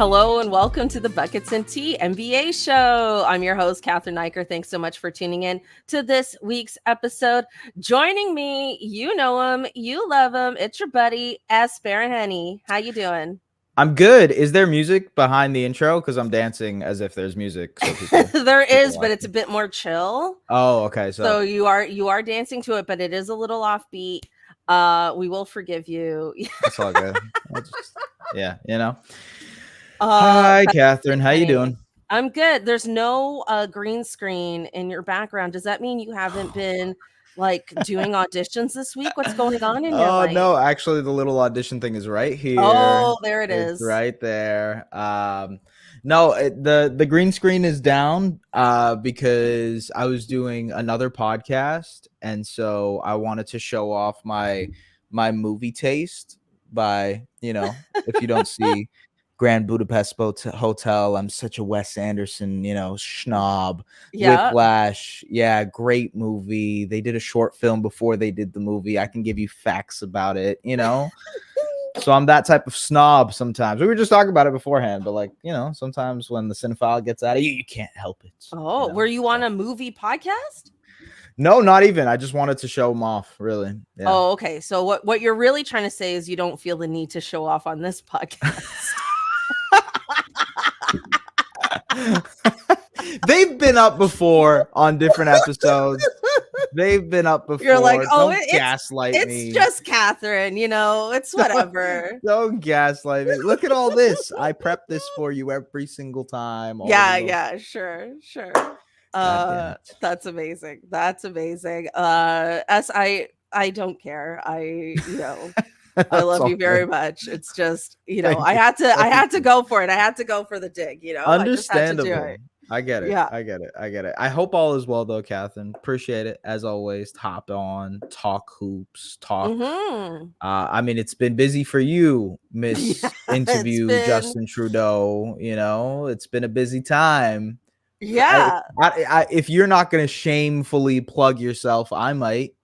Hello and welcome to the Buckets and Tea NBA show. I'm your host, Cathryn Naiker. Thanks so much for tuning in to this week's episode. Joining me, you know him, you love him. It's your buddy, Esfandier Baraheni. How you doing? I'm good. Is there music behind the intro? Because I'm dancing as if there's music. So there is, but it's a bit more chill. Oh, okay. So you are dancing to it, but it is a little offbeat. We will forgive you. That's all good. Yeah, you know. Hi, Cathryn. How you doing? I'm good. There's no green screen in your background. Does that mean you haven't been like doing auditions this week? What's going on in your life? Oh no, actually the little audition thing is right here. Oh, there it is. Right there. No, the green screen is down because I was doing another podcast, and so I wanted to show off my movie taste by, if you don't see Grand Budapest Hotel, I'm such a Wes Anderson, schnob. Yeah. Whiplash, yeah, great movie. They did a short film before they did the movie. I can give you facts about it, So I'm that type of snob sometimes. We were just talking about it beforehand, but sometimes when the cinephile gets out of you, you can't help it. Oh, were you on a movie podcast? No, not even. I just wanted to show them off, really. Yeah. Oh, okay. So what you're really trying to say is you don't feel the need to show off on this podcast. They've been up before on different episodes. They've been up before. You're like, oh, don't gaslight me. It's just Cathryn, it's whatever. Don't gaslight me. Look at all this. I prep this for you every single time. Yeah, sure. That's amazing. I don't care. I love you very much. It's just, I had to go for it. I had to go for the dig, Understandable. I get it. Yeah. I get it. I hope all is well though, Cathryn. Appreciate it as always. Hop on, talk hoops, talk. I mean, it's been busy for you, Miss Interview Justin Trudeau. It's been a busy time. Yeah. If you're not gonna shamefully plug yourself, I might,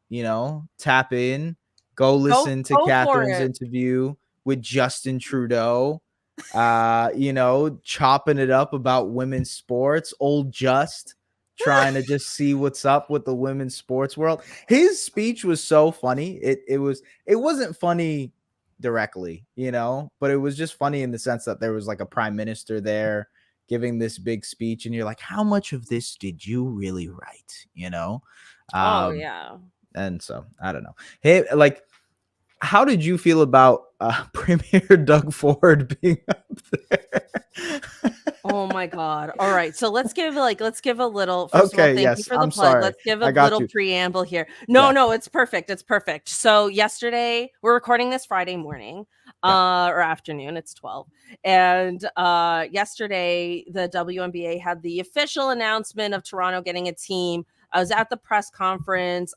tap in, go listen to Cathryn's interview with Justin Trudeau. Chopping it up about women's sports. Old Just trying to just see what's up with the women's sports world. His speech was so funny. It wasn't funny directly, but it was just funny in the sense that there was like a prime minister there giving this big speech, and you're like, how much of this did you really write? Oh yeah. And so I don't know. Hey, like, how did you feel about Premier Doug Ford being up there? Oh my God. All right. So let's give a little, first of all, thank you for the plug. Sorry. Let's give a little preamble here. No, it's perfect. It's perfect. So yesterday, we're recording this Friday morning or afternoon. It's 12. And yesterday, the WNBA had the official announcement of Toronto getting a team. I was at the press conference.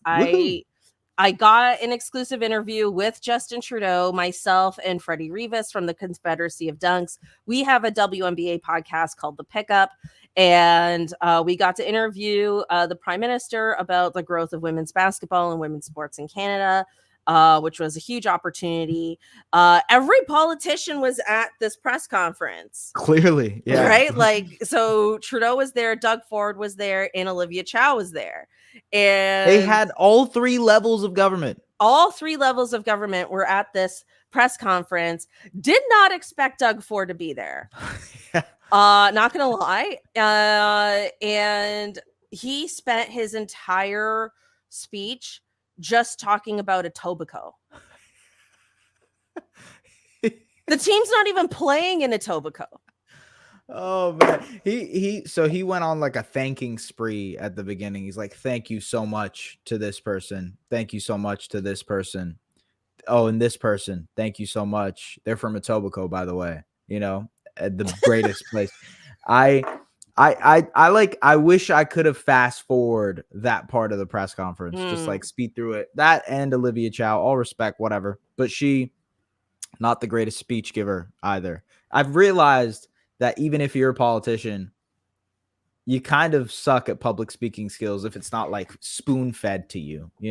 I got an exclusive interview with Justin Trudeau, myself, and Freddie Rivas from the Confederacy of Dunks. We have a WNBA podcast called The Pickup, and we got to interview the Prime Minister about the growth of women's basketball and women's sports in Canada, which was a huge opportunity. Every politician was at this press conference. Clearly, yeah. Right? So Trudeau was there, Doug Ford was there, and Olivia Chow was there. And they had all three levels of government. All three levels of government were at this press conference. Did not expect Doug Ford to be there. Not gonna lie. And he spent his entire speech just talking about Etobicoke. The team's not even playing in Etobicoke. Oh man, he went on like a thanking spree at the beginning. He's like, thank you so much to this person, thank you so much to this person, oh, and this person, thank you so much. They're from Etobicoke, by the way, the greatest place. I wish I could have fast forward that part of the press conference, just like speed through it. That and Olivia Chow, all respect, whatever, but she not the greatest speech giver either. I've realized that even if you're a politician, you kind of suck at public speaking skills if it's not like spoon fed to you, I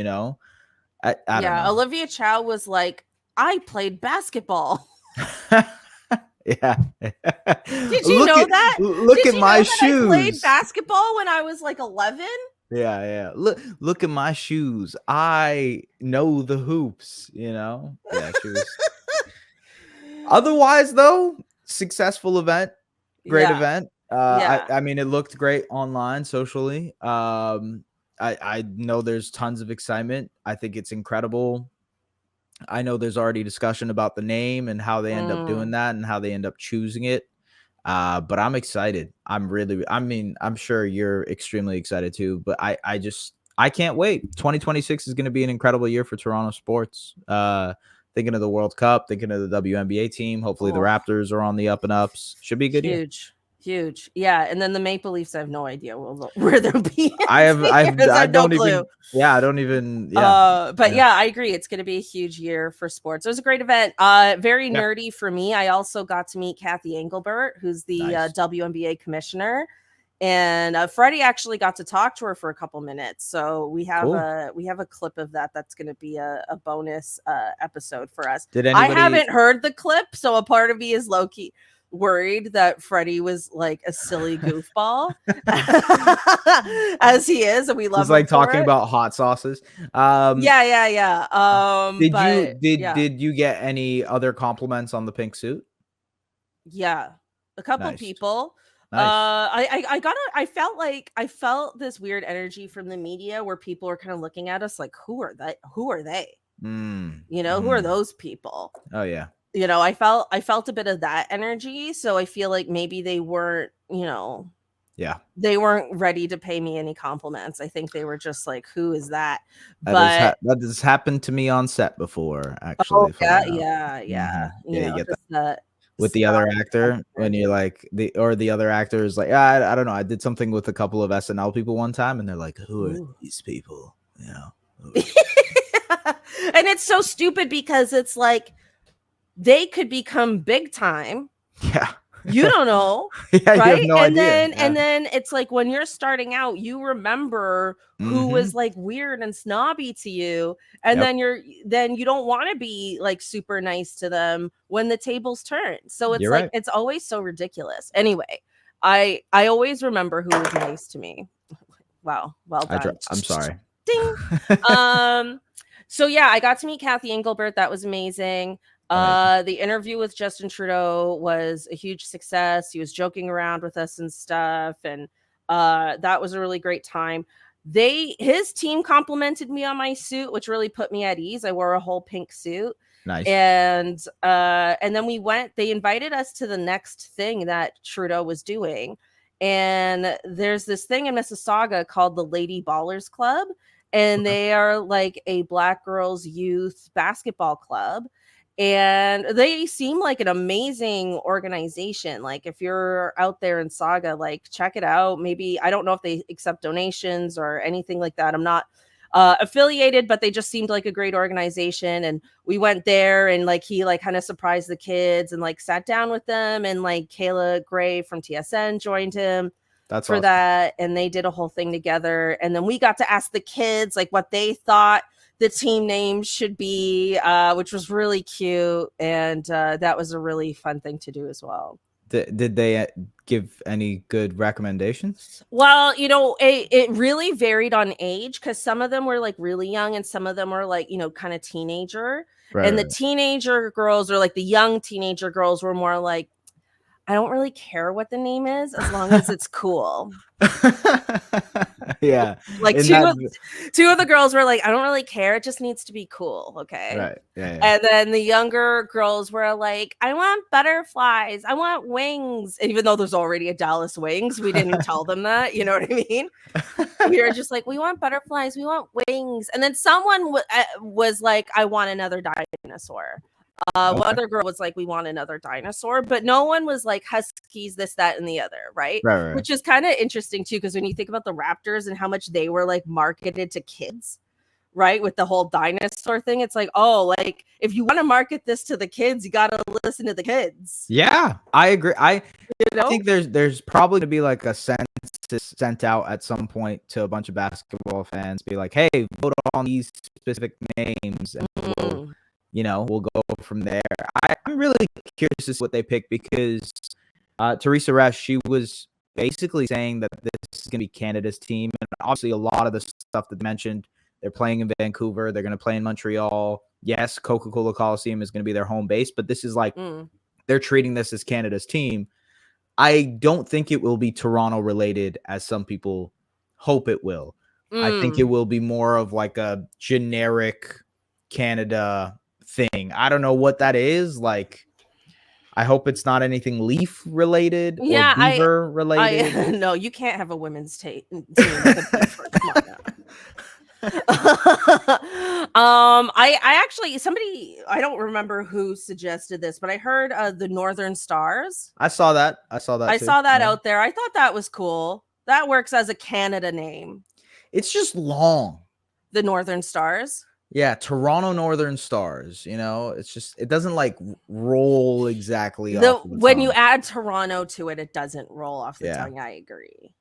don't know. Olivia Chow was like, I played basketball. Yeah. Did you know that? Look Did at you my know that I played shoes. basketball when I was like 11? Yeah. Look at my shoes. I know the hoops, you know? Yeah, she was. Otherwise, though, successful event, great Yeah. event. Yeah. I mean, it looked great online, socially. I know there's tons of excitement. I think it's incredible. I know there's already discussion about the name and how they end up doing Mm. that and how they end up choosing it. But I'm excited. I mean, I'm sure you're extremely excited too, but I can't wait. 2026 is going to be an incredible year for Toronto sports. Thinking of the World Cup, thinking of the WNBA team. Hopefully the Oh, Raptors are on the up and ups. Should be a good year. huge. Huge. Yeah. And then the Maple Leafs, I have no idea where they'll be in 2 years. I I have no don't clue. even, yeah, I don't even, yeah. But yeah, I agree. It's going to be a huge year for sports. It was a great event. Very Yeah. nerdy for me. I also got to meet Cathy Engelbert, who's the Nice. WNBA commissioner, and Freddie actually got to talk to her for a couple minutes. So we have Cool. a clip of that. That's going to be a bonus episode for us. Did I anybody? haven't heard the clip, so a part of me is low key worried that Freddie was like a silly goofball as he is, and we love He's like him for talking it. about hot sauces. Yeah. Did you get any other compliments on the pink suit? Yeah, a couple Nice. people. Nice. I felt this weird energy from the media where people are kind of looking at us like, who are they? Who are they? Who are those people? Oh yeah. I felt a bit of that energy. So I feel like maybe they weren't, Yeah. they weren't ready to pay me any compliments. I think they were just like, who is that? That has happened to me on set before, actually. Yeah. Yeah, you get just that with the other actor when you're like the other actor is like, I don't know. I did something with a couple of SNL people one time, and they're like, who are these people? You know. And it's so stupid because it's like they could become big time. Yeah. You don't know. Yeah, right? You have no idea. And then it's like when you're starting out, you remember who was like weird and snobby to you. And then you don't want to be like super nice to them when the tables turn. So it's like it's always so ridiculous. Anyway, I always remember who was nice to me. Wow. Well done. I'm sorry. Ding. So yeah, I got to meet Cathy Engelbert. That was amazing. The interview with Justin Trudeau was a huge success. He was joking around with us and stuff, and that was a really great time. His team complimented me on my suit, which really put me at ease. I wore a whole pink suit. Nice. And then we went. They invited us to the next thing that Trudeau was doing, and there's this thing in Mississauga called the Lady Ballers Club, and they are like a Black girls youth basketball club. And they seem like an amazing organization. Like if you're out there in Saga, like check it out. Maybe, I don't know if they accept donations or anything like that. I'm not affiliated, but they just seemed like a great organization. And we went there, and like he like kind of surprised the kids and like sat down with them, and like Kayla Gray from TSN joined him for awesome. That, and they did a whole thing together. And then we got to ask the kids like what they thought the team name should be, which was really cute, and that was a really fun thing to do as well. Did they give any good recommendations? Well, it really varied on age, because some of them were like really young and some of them were like, kind of teenager. And the teenager girls, or like the young teenager girls, were more like, I don't really care what the name is as long as it's cool. Yeah. Like two of the girls were like, I don't really care. It just needs to be cool. Okay. Right. Yeah. And then the younger girls were like, I want butterflies. I want wings. And even though there's already a Dallas Wings, we didn't tell them that. You know what I mean? We were just like, we want butterflies. We want wings. And then someone was like, I want another dinosaur. One other girl was like, we want another dinosaur, but no one was like Huskies, this, that, and the other, right? Which is kind of interesting too, because when you think about the Raptors and how much they were like marketed to kids, right? With the whole dinosaur thing, it's like, oh, like if you want to market this to the kids, you got to listen to the kids. Yeah, I agree. I think there's probably to be like a census sent out at some point to a bunch of basketball fans, be like, hey, vote on these specific names, and we'll go from there. I'm really curious to see what they pick because Teresa Resch, she was basically saying that this is going to be Canada's team. And obviously a lot of the stuff that they mentioned, they're playing in Vancouver. They're going to play in Montreal. Yes, Coca-Cola Coliseum is going to be their home base, but this is like they're treating this as Canada's team. I don't think it will be Toronto related as some people hope it will. I think it will be more of like a generic Canada thing. I don't know what that is. Like, I hope it's not anything Leaf related or Beaver related. No, you can't have a women's team with a Beaver. Come on now. I actually, I don't remember who suggested this, but I heard the Northern Stars. I saw that out there. I thought that was cool. That works as a Canada name. It's just long. The Northern Stars. Yeah, Toronto Northern Stars. It's just, it doesn't like roll exactly off the when tongue. you add Toronto to it, it doesn't roll off the tongue. I agree.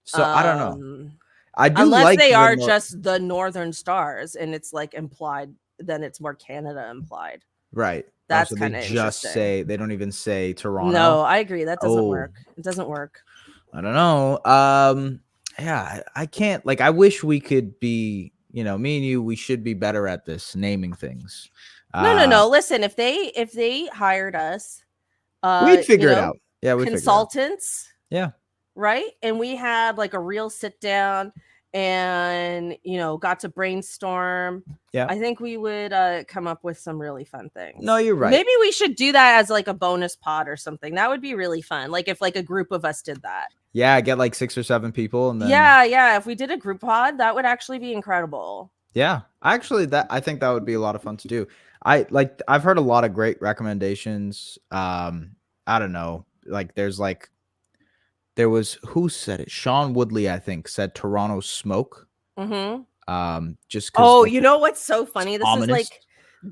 So I don't know. I do, unless like they are just the Northern Stars and it's like implied, then it's more Canada implied. Right. That's so kind of interesting. They don't even say Toronto. No, I agree. That doesn't work. It doesn't work. I don't know. Yeah, I can't, like, I wish we could be, me and you, we should be better at this naming things. No. Listen, if they hired us, we'd figure it out. Yeah, we consultants. Yeah. Right. And we had like a real sit down and, got to brainstorm. Yeah. I think we would come up with some really fun things. No, you're right. Maybe we should do that as like a bonus pod or something. That would be really fun. Like if like a group of us did that. Yeah, get like 6 or 7 people and then Yeah. If we did a group pod, that would actually be incredible. Yeah. Actually, I think that would be a lot of fun to do. I've heard a lot of great recommendations. I don't know. Like there was, who said it? Sean Woodley, I think, said Toronto Smoke. Just you know what's so funny? This ominous. Is like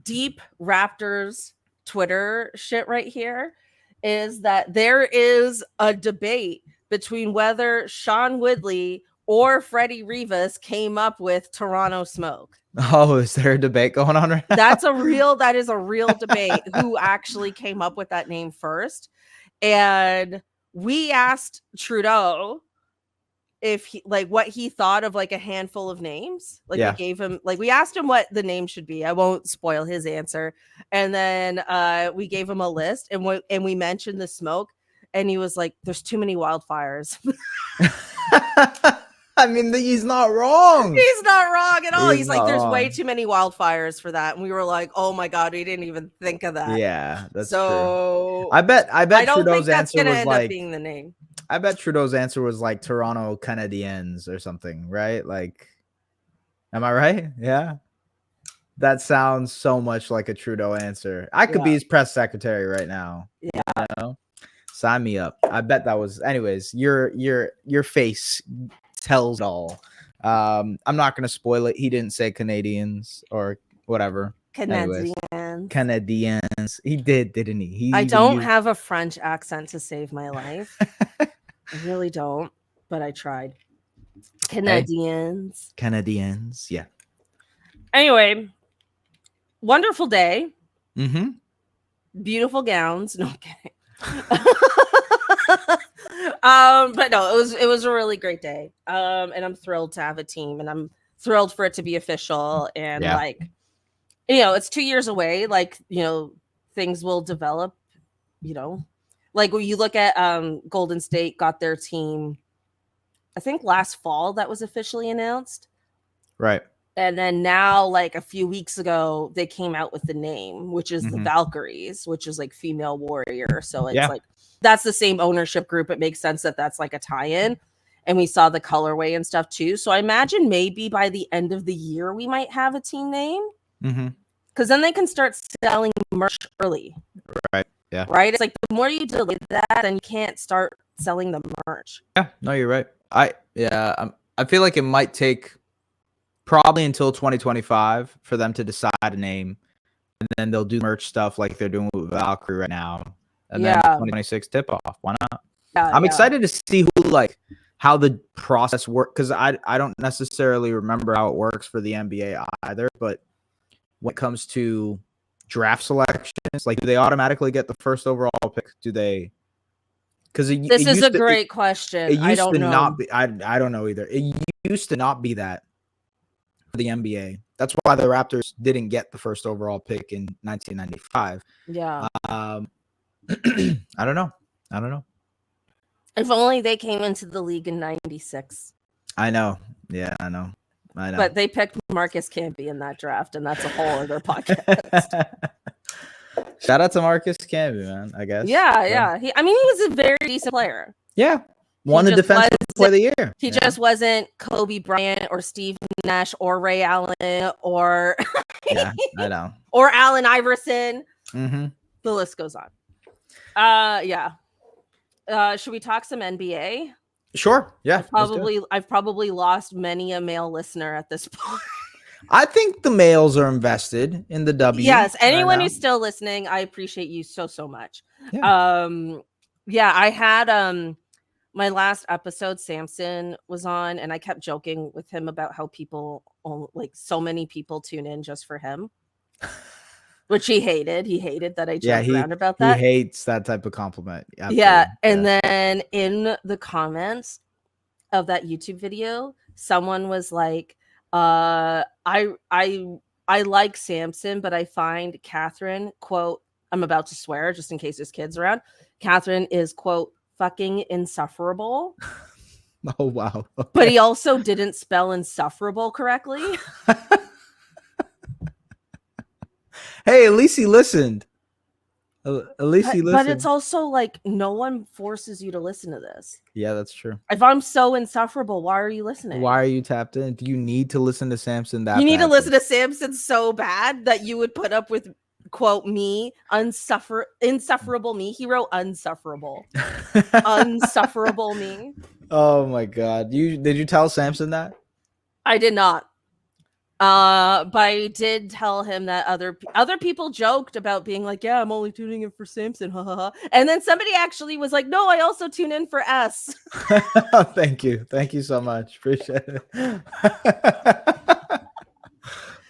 deep Raptors Twitter shit right here. Is that there is a debate between whether Sean Woodley or Freddie Rivas came up with Toronto Smoke. Oh, is there a debate going on right now? That is a real debate who actually came up with that name first. And we asked Trudeau if he, like, what he thought of like a handful of names. Like we gave him, like we asked him what the name should be. I won't spoil his answer. And then we gave him a list and we mentioned the smoke. And he was like, there's too many wildfires. I mean, he's not wrong. He's not wrong at all. He's like, there's way too many wildfires for that. And we were like, oh my God, we didn't even think of that. Yeah, that's true. I bet I don't Trudeau's think that's answer gonna was end like, up being the name. I bet Trudeau's answer was like Toronto Canadiens or something, right? Like, am I right? Yeah. That sounds so much like a Trudeau answer. I could be his press secretary right now. Yeah. Sign me up. I bet that was, anyways, your face tells it all. I'm not going to spoil it. He didn't say Canadians or whatever. Canadians. He did, didn't he? I don't have a French accent to save my life. I really don't, but I tried. Canadians. Yeah. Anyway, wonderful day. Mm-hmm. Beautiful gowns. No, I'm kidding. But no, it was a really great day. And I'm thrilled to have a team, and I'm thrilled for it to be official. And like, it's 2 years away. Like, things will develop. Like when you look at Golden State got their team, I think last fall that was officially announced. Right. And then now, like a few weeks ago, they came out with the name, which is the Valkyries, which is like female warrior. So it's like, that's the same ownership group. It makes sense that that's like a tie-in. And we saw the colorway and stuff too. So I imagine maybe by the end of the year, we might have a team name. Because then they can start selling merch early. Right. Yeah. Right. It's like the more you delay that, then you can't start selling the merch. Yeah. No, you're right. I feel like it might take probably until 2025 for them to decide a name, and then they'll do merch stuff like they're doing with Valkyrie right now, and then 2026 tip off. Why not? I'm excited to see how the process works, because I don't necessarily remember how it works for the NBA either, but when it comes to draft selections? Like, do they automatically get the first overall pick? Do they? Because this is a great question. I don't know. Not be, I don't know either. It used to not be that for the NBA. That's why the Raptors didn't get the first overall pick in 1995. Yeah. I don't know. If only they came into the league in 96. I know. Yeah, I know. But they picked Marcus Camby in that draft, and that's a whole other podcast. Shout out to Marcus Camby, man, I guess. Yeah. He was a very decent player. Yeah. Won the Defensive Player of the Year. He just wasn't Kobe Bryant or Steve Nash or Ray Allen or yeah, I know. Or Allen Iverson. Mm-hmm. The list goes on. Yeah. Should we talk some NBA? Sure. Yeah. I've probably lost many a male listener at this point. I think the males are invested in the W. Yes, anyone who's still listening, I appreciate you so much. Yeah. I had my last episode, Samson was on, and I kept joking with him about how so many people tune in just for him. Which he hated. He hated that I joked around about that. He hates that type of compliment. Absolutely. Yeah. And then in the comments of that YouTube video, someone was like, I like Samson, but I find Cathryn, quote, I'm about to swear just in case there's kids around. Cathryn is, quote, fucking insufferable. Oh, wow. Okay. But he also didn't spell insufferable correctly. Hey, at least he listened. But it's also like no one forces you to listen to this. Yeah, that's true. If I'm so insufferable, why are you listening? Why are you tapped in? Do you need to listen to Samson that You need to listen to Samson so bad that you would put up with, quote, me, insufferable me. He wrote unsufferable. Unsufferable me. Oh my God. Did you tell Samson that? I did not. But I did tell him that other people joked about being like, yeah, I'm only tuning in for Samson. And then somebody actually was like, no, I also tune in for S. Thank you so much. Appreciate it.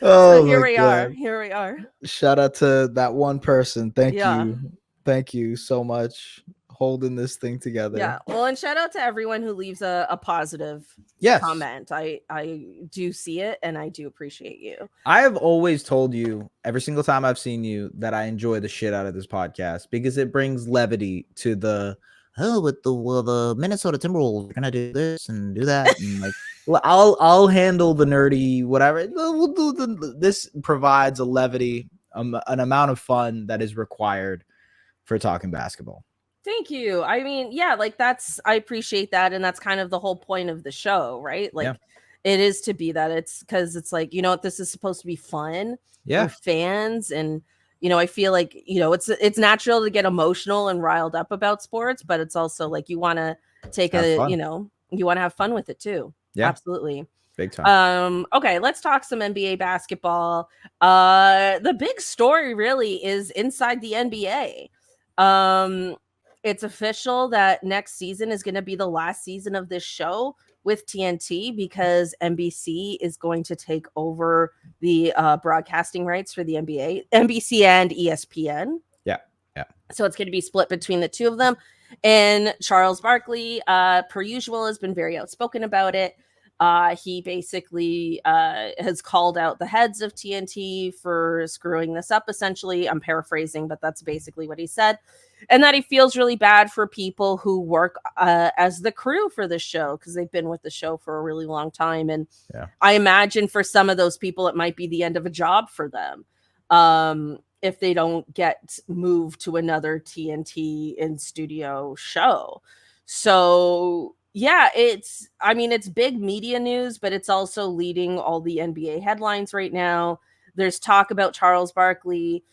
So here we are. Shout out to that one person. Thank you so much, holding this thing together. Yeah. Well, and shout out to everyone who leaves a positive comment. I do see it, and I do appreciate you. I have always told you every single time I've seen you that I enjoy the shit out of this podcast because it brings levity to the with the Minnesota Timberwolves, we're gonna do this and do that, and like I'll handle the nerdy whatever. We'll do this provides a levity, an amount of fun that is required for talking basketball. Thank you. I mean, yeah, like I appreciate that. And that's kind of the whole point of the show, right? Like it is to be that. It's because it's like, you know what, this is supposed to be fun for fans. And, you know, I feel like, you know, it's natural to get emotional and riled up about sports, but it's also like you want to take you want to have fun with it too. Yeah, absolutely. Big time. Okay, let's talk some NBA basketball. The big story really is inside the NBA. It's official that next season is going to be the last season of this show with TNT because NBC is going to take over the broadcasting rights for the NBA, NBC and ESPN. Yeah. So it's going to be split between the two of them. And Charles Barkley, per usual, has been very outspoken about it. He basically has called out the heads of TNT for screwing this up, essentially. I'm paraphrasing, but that's basically what he said. And that he feels really bad for people who work as the crew for the show because they've been with the show for a really long time. And I imagine for some of those people, it might be the end of a job for them if they don't get moved to another TNT in studio show. So yeah, it's big media news, but it's also leading all the NBA headlines right now. There's talk about Charles Barkley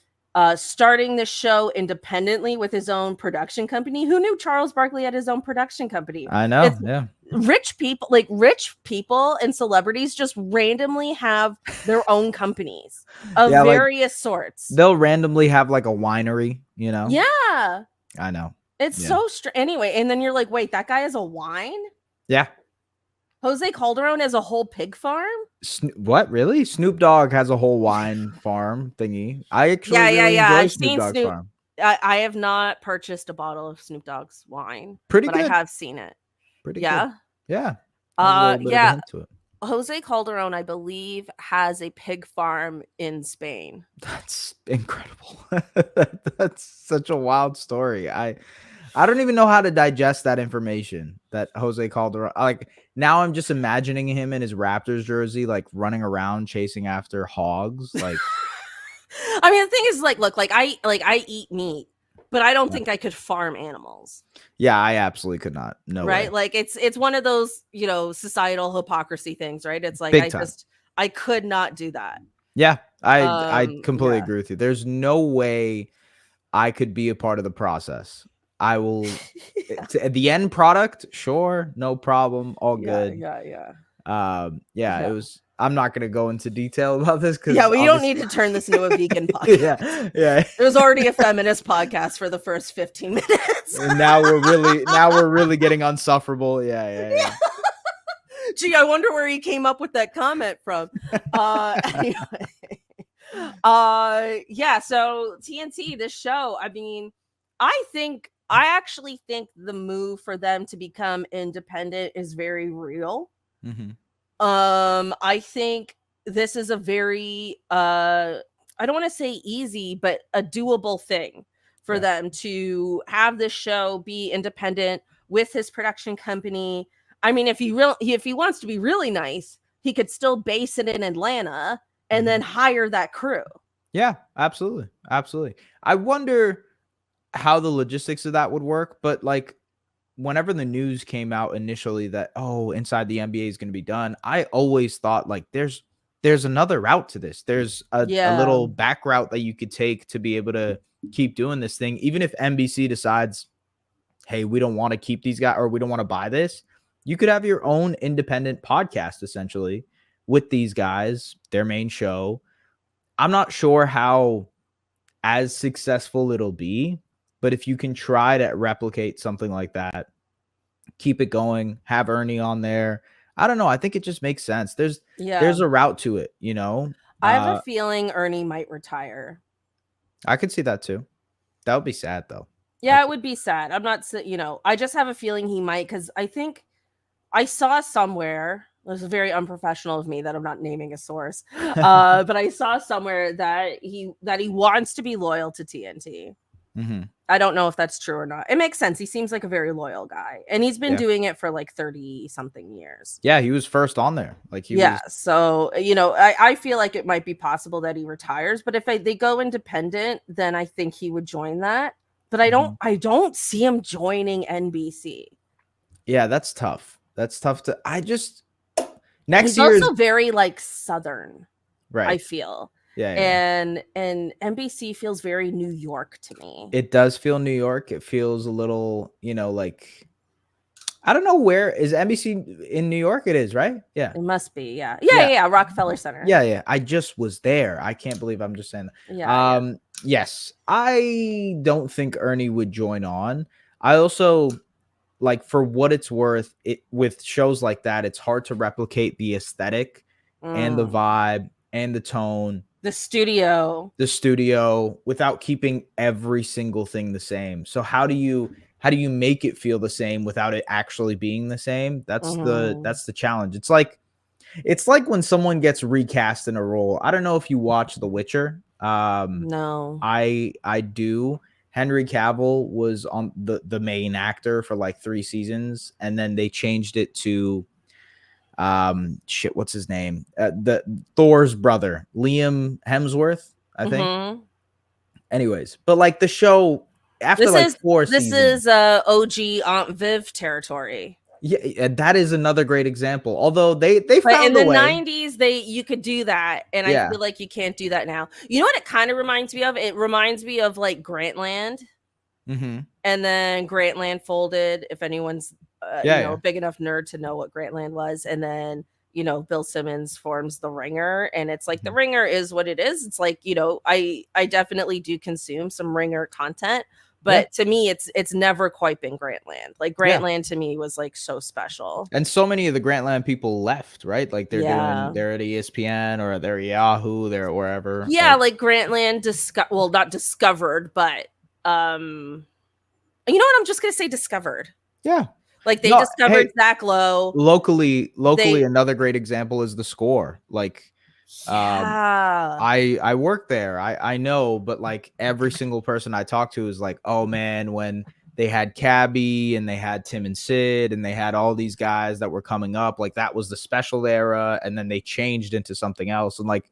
starting the show independently with his own production company. Who knew Charles Barkley had his own production company? I know. Rich people and celebrities just randomly have their own companies of various sorts. They'll randomly have like a winery, you know? Yeah. I know. It's so strange. Anyway, and then you're like, wait, that guy has a wine? Yeah. Jose Calderon has a whole pig farm? What, really? Snoop Dogg has a whole wine farm thingy. I actually really Yeah. enjoy I've Snoop seen Dogg's Snoop. farm. I have not purchased a bottle of Snoop Dogg's wine, Pretty but I good. have seen it. Pretty good. Yeah. Yeah. Has a little bit of a Yeah. hint to it. Jose Calderon, I believe, has a pig farm in Spain. That's incredible. That's such a wild story. I don't even know how to digest that information that Jose Calderon. Like, now I'm just imagining him in his Raptors jersey, like running around chasing after hogs. Like, I mean, the thing is, look, I eat meat, but I don't think I could farm animals. yeah, I absolutely could not. No Right? way. Like it's one of those, societal hypocrisy things, right? It's like Big time. I could not do that. Yeah, I completely Yeah. agree with you. There's no way I could be a part of the process. I will the end product, sure, no problem, all good. Yeah. It was. I'm not gonna go into detail about this because Yeah, we don't need to turn this into a vegan podcast. yeah. It was already a feminist podcast for the first 15 minutes. And now we're really getting unsufferable. Yeah. Gee, I wonder where he came up with that comment from. Anyway. Yeah, so TNT, this show, I mean, I actually think the move for them to become independent is very real. Mm-hmm. I think this is a very I don't want to say easy, but a doable thing for them to have this show be independent with his production company. I mean, if he wants to be really nice, he could still base it in Atlanta and then hire that crew. Yeah, absolutely. I wonder how the logistics of that would work, but like, whenever the news came out initially that, oh, Inside the NBA is going to be done, I always thought like there's another route to this. There's a little back route that you could take to be able to keep doing this thing. Even if NBC decides, hey, we don't want to keep these guys, or we don't want to buy this, you could have your own independent podcast essentially with these guys, their main show. I'm not sure how as successful it'll be, but if you can try to replicate something like that, keep it going, have Ernie on there. I don't know. I think it just makes sense. There's a route to it, you know? I have a feeling Ernie might retire. I could see that too. That would be sad though. Yeah, it would be sad. I'm not, I just have a feeling he might, because I think I saw somewhere, it was very unprofessional of me that I'm not naming a source, but I saw somewhere that he wants to be loyal to TNT. Mm-hmm. I don't know if that's true or not. It makes sense. He seems like a very loyal guy, and he's been doing it for like 30 something years. Yeah, he was first on there. Like he was. So I feel like it might be possible that he retires, but if they go independent, then I think he would join that. But I don't see him joining NBC. Yeah, that's tough. That's tough to. Next He's year also very like Southern, right? I feel. Yeah. And NBC feels very New York to me. It does feel New York. It feels a little, like, I don't know, where is NBC in New York? It is, right? Yeah. It must be. Yeah. Rockefeller Center. Yeah. I just was there. I can't believe I'm just saying that. Yeah. Yes. I don't think Ernie would join on. I also, like, for what it's worth, with shows like that, it's hard to replicate the aesthetic and the vibe and the tone. The studio without keeping every single thing the same. So how do you make it feel the same without it actually being the same? That's the challenge. It's like when someone gets recast in a role. I don't know if you watch The Witcher. No. I do. Henry Cavill was on the main actor for like 3 seasons, and then they changed it to what's his name? The Thor's brother, Liam Hemsworth, I think. Anyways, but like the show after seasons. This is OG Aunt Viv territory. Yeah, that is another great example. Although they found in the way. 90s, you could do that, and I feel like you can't do that now. You know what it kind of reminds me of? It reminds me of like Grantland. And then Grantland folded. If anyone's a big enough nerd to know what Grantland was, and then Bill Simmons forms The Ringer, and it's like The Ringer is what it is. It's like I definitely do consume some Ringer content, But to me, it's never quite been Grantland. Like Grantland to me was like so special. And so many of the Grantland people left, right? Like they're at ESPN or they're Yahoo, they're wherever. Yeah, like Grantland not discovered, but you know what? I'm just gonna say discovered. Yeah. Like they discovered Zach Lowe. Locally, another great example is the Score. Like I work there. I know, but like every single person I talk to is like, oh man, when they had Cabby and they had Tim and Sid and they had all these guys that were coming up, like that was the special era, and then they changed into something else. And like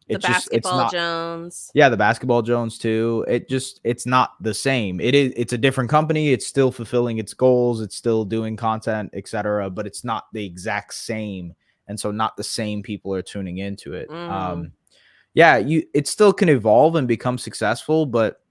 it's the basketball Jones. Yeah, the basketball Jones too. It's not the same. It's a different company. It's still fulfilling its goals. It's still doing content, etc. But it's not the exact same. And so not the same people are tuning into it. It still can evolve and become successful, but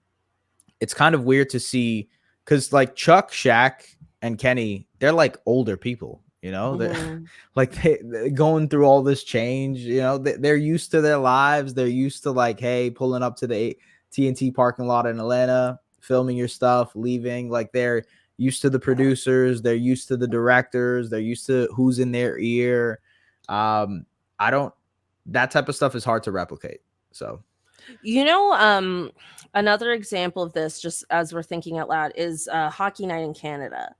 it's kind of weird to see because like Chuck, Shaq, and Kenny, they're like older people, you know, they're like they're going through all this change, you know, they're used to their lives. They're used to like, hey, pulling up to the TNT parking lot in Atlanta, filming your stuff, leaving. Like they're used to the producers. They're used to the directors. They're used to who's in their ear. That type of stuff is hard to replicate. So, you know, another example of this, just as we're thinking out loud, is Hockey Night in Canada.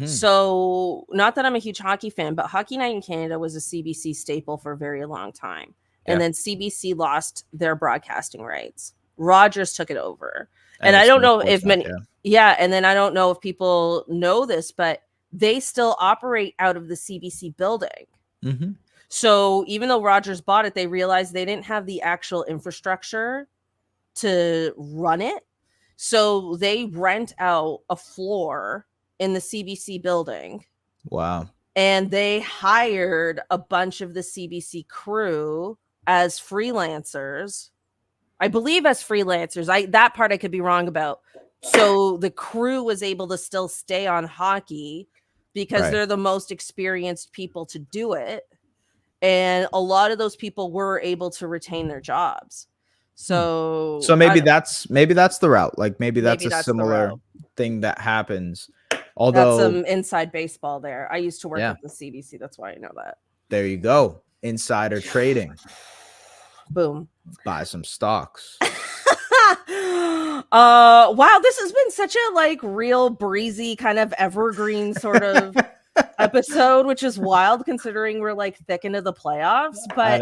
So not that I'm a huge hockey fan, but Hockey Night in Canada was a CBC staple for a very long time. And then CBC lost their broadcasting rights. Rogers took it over. And I don't know if many, and then I don't know if people know this, but they still operate out of the CBC building. So even though Rogers bought it, they realized they didn't have the actual infrastructure to run it. So they rent out a floor in the CBC building. Wow. And they hired a bunch of the CBC crew as freelancers. I believe as freelancers. That part I could be wrong about. So the crew was able to still stay on hockey because they're the most experienced people to do it. And a lot of those people were able to retain their jobs. So maybe that's the route. Like maybe that's a similar thing that happens. Although that's some inside baseball there. I used to work at the CBC. That's why I know that. There you go. Insider trading. Boom. Buy some stocks. Wow, this has been such a like real breezy kind of evergreen sort of episode, which is wild considering we're like thick into the playoffs. But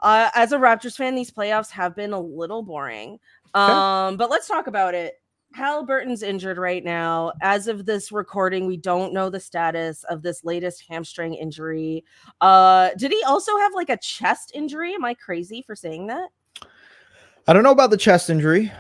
as a Raptors fan, these playoffs have been a little boring. But let's talk about it. Haliburton's injured right now. As of this recording, we don't know the status of this latest hamstring injury. Did he also have like a chest injury? Am I crazy for saying that? I don't know about the chest injury.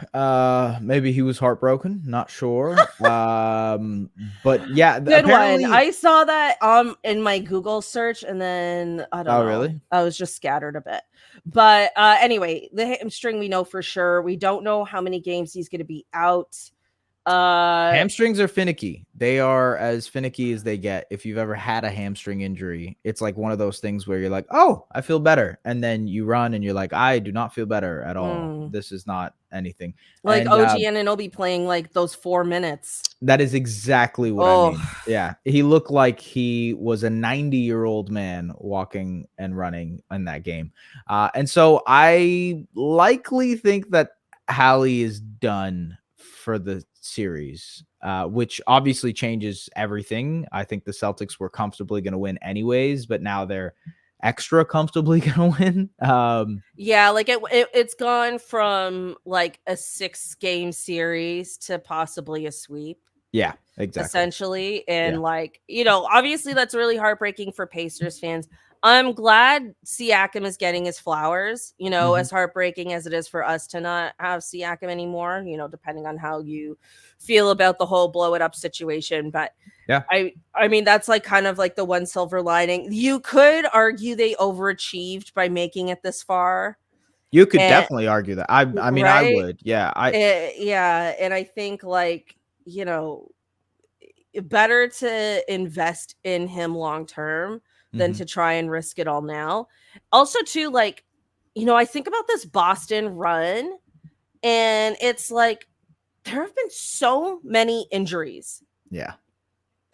Maybe he was heartbroken. Not sure. But yeah, good apparently... one. I saw that in my Google search, and then I don't know. Really? I was just scattered a bit. But anyway, the hamstring we know for sure. We don't know how many games he's going to be out. Hamstrings are finicky. They are as finicky as they get. If you've ever had a hamstring injury, it's like one of those things where you're like, oh, I feel better. And then you run and you're like, I do not feel better at all. This is not anything. Like OG Anunoby playing like those 4 minutes. That is exactly what I mean. Yeah. He looked like he was a 90-year-old man walking and running in that game. And so I likely think that Hallie is done for the series, which obviously changes everything. I think the Celtics were comfortably going to win anyways, but now they're extra comfortably going to win. Yeah, like it's gone from like a 6-game series to possibly a sweep. Yeah, exactly. Essentially. And like, you know, obviously that's really heartbreaking for Pacers fans. I'm glad Siakam is getting his flowers, you know, as heartbreaking as it is for us to not have Siakam anymore, you know, depending on how you feel about the whole blow it up situation. But yeah, I mean, that's like kind of like the one silver lining. You could argue they overachieved by making it this far. You could definitely argue that. I mean, right? I would. Yeah. And I think like, you know, better to invest in him long term than to try and risk it all now. Also, too, like, you know, I think about this Boston run, and it's like there have been so many injuries. Yeah.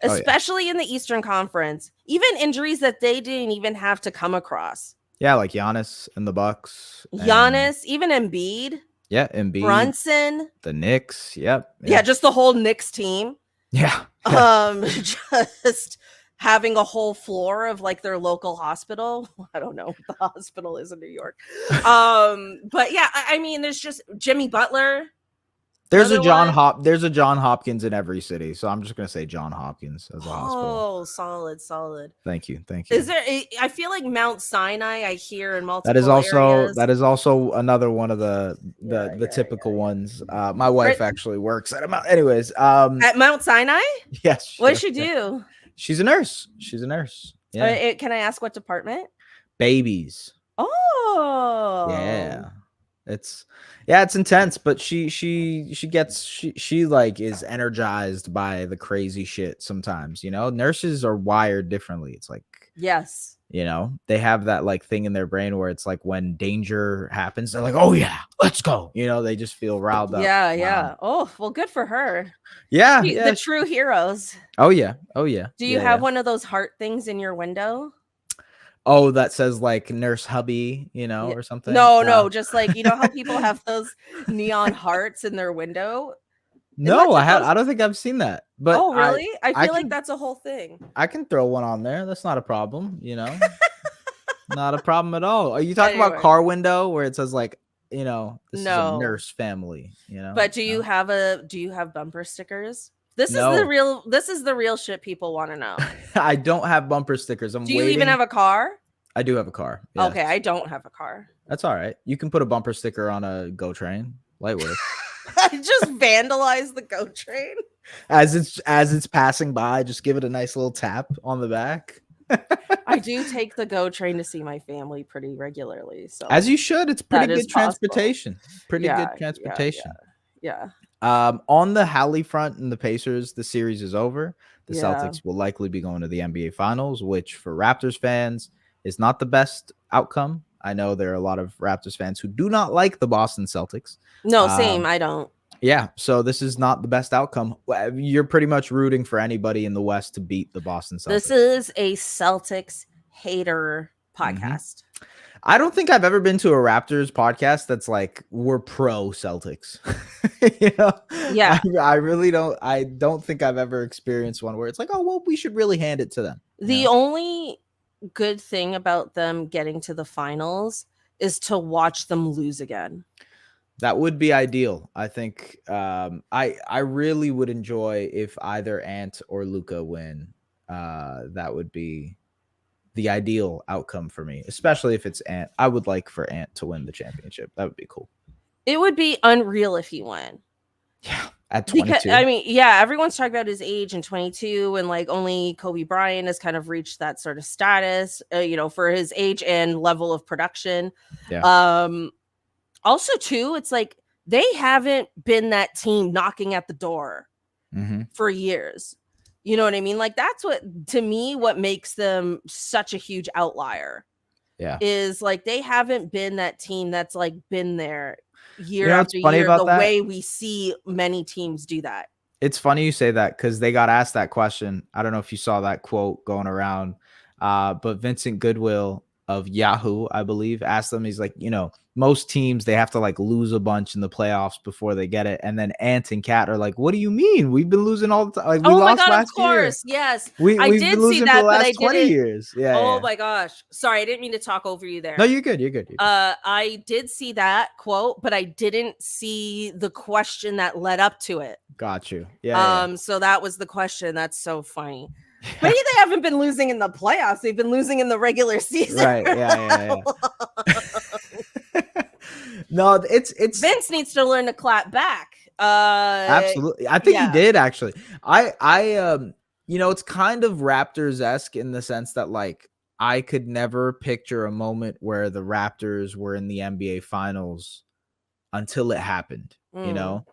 Especially in the Eastern Conference, even injuries that they didn't even have to come across. Yeah, like Giannis and the Bucks. Giannis, even Embiid. Yeah, Embiid. Brunson. The Knicks. Yep. Yeah, just the whole Knicks team. Yeah. Just having a whole floor of like their local hospital. I don't know what the hospital is in New York. But yeah, I mean, there's just Jimmy Butler. There's a John Hopkins in every city, so I'm just gonna say John Hopkins as a hospital. Oh, solid. Thank you. Is there? I feel like Mount Sinai. I hear in multiple. That is also another one of the typical ones. My wife actually works at Mount. Anyways, at Mount Sinai. Yes. What does she do? She's a nurse. Yeah. Can I ask what department? Babies. Oh. Yeah. It's intense, but she like is energized by the crazy shit sometimes, nurses are wired differently. It's like, yes, they have that like thing in their brain where it's like when danger happens, they're like, oh yeah, let's go. They just feel riled up. Yeah. Oh, well, good for her. Yeah. The true heroes. Oh yeah. Do you have one of those heart things in your window? Oh, that says like nurse hubby, or something. No, just like how people have those neon hearts in their window. No, I don't think I've seen that. But oh, really? I feel like that's a whole thing. I can throw one on there. That's not a problem, Not a problem at all. Are you talking about car window where it says like, this is a nurse family, But do you have bumper stickers? This is the real shit people want to know. I don't have bumper stickers. Do you even have a car? I do have a car. Yes. Okay, I don't have a car. That's all right. You can put a bumper sticker on a GO train. Light work. I just vandalize the GO train. As it's passing by, just give it a nice little tap on the back. I do take the GO train to see my family pretty regularly. So as you should. It's pretty good transportation. Pretty good transportation. Yeah. On the Hallie front and the Pacers, the series is over. The Celtics will likely be going to the NBA Finals, which for Raptors fans is not the best outcome. I know there are a lot of Raptors fans who do not like the Boston Celtics. No, same. I don't. Yeah, so this is not the best outcome. You're pretty much rooting for anybody in the West to beat the Boston Celtics. This is a Celtics hater podcast. I don't think I've ever been to a Raptors podcast that's like, we're pro Celtics. Yeah. I really don't. I don't think I've ever experienced one where it's like, oh, well, we should really hand it to them. The only good thing about them getting to the finals is to watch them lose again. That would be ideal. I think I really would enjoy if either Ant or Luka win. That would be the ideal outcome for me, especially if it's Ant. I would like for Ant to win the championship. That would be cool. It would be unreal if he won. Yeah, at 22. Because, I mean, yeah, everyone's talking about his age and 22, and like only Kobe Bryant has kind of reached that sort of status, for his age and level of production. Yeah. Also, too, it's like they haven't been that team knocking at the door for years. You know what I mean? Like that's what makes them such a huge outlier. Yeah. Is like they haven't been that team that's like been there year after year the way we see many teams do that. It's funny you say that because they got asked that question. I don't know if you saw that quote going around, but Vincent Goodwill of Yahoo, I believe, asked them, he's like, most teams, they have to like lose a bunch in the playoffs before they get it. And then Ant and Cat are like, what do you mean? We've been losing all the time. Like, we lost last of course. Year. Yes. We've did see that, but I didn't. 20 years. Yeah. Oh my gosh. Sorry. I didn't mean to talk over you there. No, you're good. You're good. I did see that quote, but I didn't see the question that led up to it. Got you. Yeah. So that was the question. That's so funny. But they haven't been losing in the playoffs. They've been losing in the regular season. Right. Yeah. No, it's Vince needs to learn to clap back. Absolutely. I think he did actually. It's kind of Raptors-esque in the sense that like I could never picture a moment where the Raptors were in the NBA Finals until it happened.